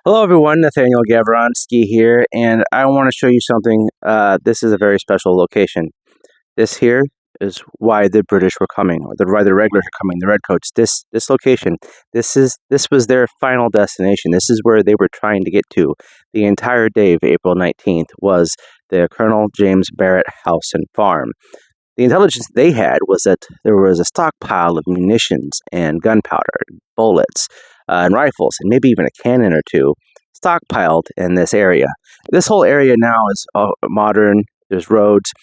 Hello everyone, Nathaniel Gavronsky here, and I want to show you something. This is a very special location. This here is why the British were coming, or why the regulars are coming, the Redcoats. This location, this was their final destination. This is where they were trying to get to. The entire day of April 19th was the Colonel James Barrett house and farm. The intelligence they had was that there was a stockpile of munitions and gunpowder, bullets, and rifles, and maybe even a cannon or two stockpiled in this area. This whole area now is modern. There's roads.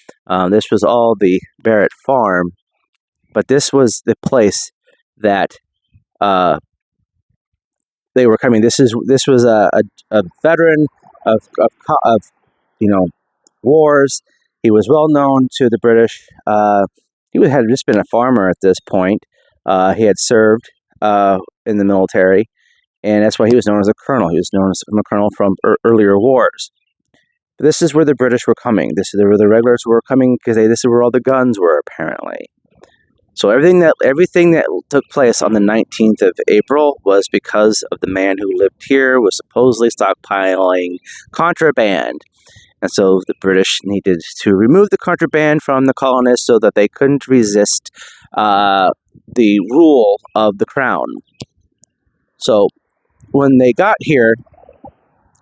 This was all the Barrett farm, but this was the place that they were coming. This was a veteran of wars. He was well known to the British. He had just been a farmer at this point. He had served in the military, and that's why he was known as a colonel. He was known as a colonel from earlier wars. But this is where the British were coming. This is where the regulars were coming because this is where all the guns were, apparently. So everything that took place on the 19th of April was because of the man who lived here was supposedly stockpiling contraband. And so the British needed to remove the contraband from the colonists so that they couldn't resist the rule of the crown. So when they got here,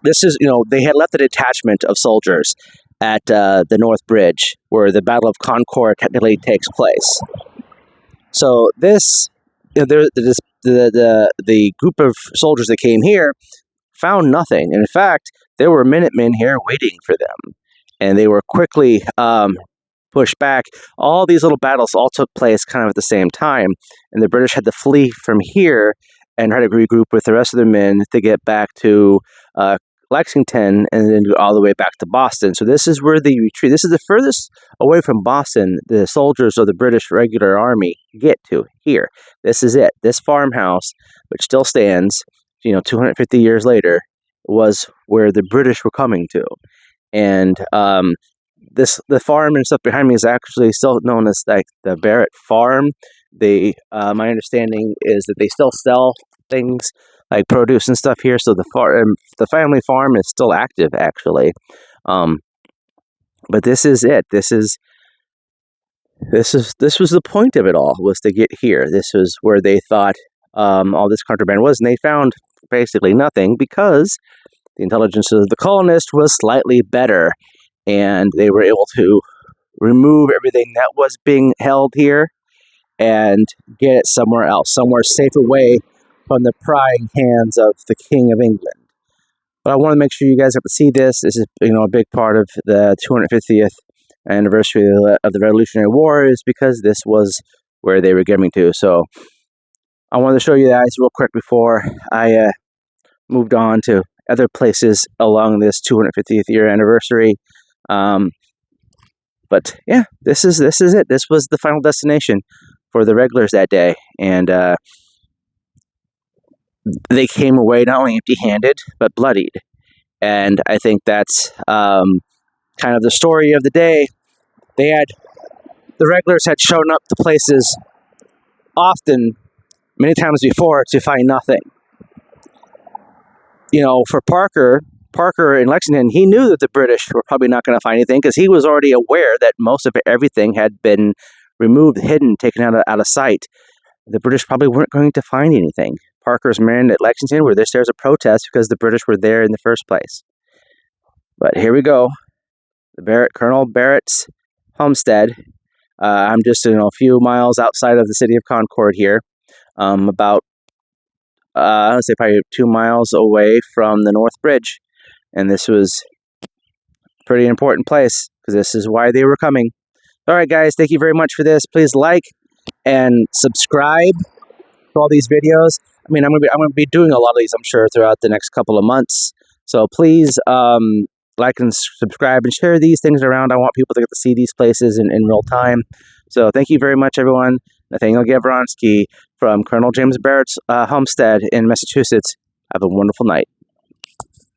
they had left a detachment of soldiers at the North Bridge, where the Battle of Concord technically takes place. So the group of soldiers that came here found nothing. And in fact, there were Minutemen here waiting for them, and they were quickly pushed back. All these little battles all took place kind of at the same time, and the British had to flee from here and try to regroup with the rest of the men to get back to Lexington and then go all the way back to Boston. So this is where the retreat. This is the furthest away from Boston the soldiers of the British regular army get to. Here, this is it. This farmhouse, which still stands, 250 years later, was where the British were coming to. And the farm and stuff behind me is actually still known as like the Barrett Farm. My understanding is that they still sell things like produce and stuff here, so the family farm is still active, actually. But this is it. This was the point of it all, was to get here. This was where they thought all this contraband was, and they found basically nothing because the intelligence of the colonists was slightly better, and they were able to remove everything that was being held here and get it somewhere else, somewhere safe away from the prying hands of the King of England. But I want to make sure you guys have to see this. This is, a big part of the 250th anniversary of the Revolutionary War, is because this was where they were getting to. So I wanted to show you guys real quick before I moved on to other places along this 250th year anniversary. But yeah, this is it. This was the final destination for the regulars that day, and they came away not only empty-handed but bloodied. And I think that's kind of the story of the day. The regulars had shown up to places often, many times before, to find nothing. For Parker in Lexington, he knew that the British were probably not going to find anything because he was already aware that most of everything had been removed, hidden, taken out of sight. The British probably weren't going to find anything. Parker's men at Lexington were there as a protest because the British were there in the first place. But here we go. Colonel Barrett's homestead. I'm just a few miles outside of the city of Concord here. About let's say probably 2 miles away from the North Bridge. And this was a pretty important place because this is why they were coming. All right, guys, thank you very much for this. Please like and subscribe to all these videos. I'm gonna be doing a lot of these, I'm sure, throughout the next couple of months. So please like and subscribe and share these things around. I want people to get to see these places in real time. So thank you very much, everyone. Nathaniel Gavronsky from Colonel James Barrett's homestead in Massachusetts. Have a wonderful night.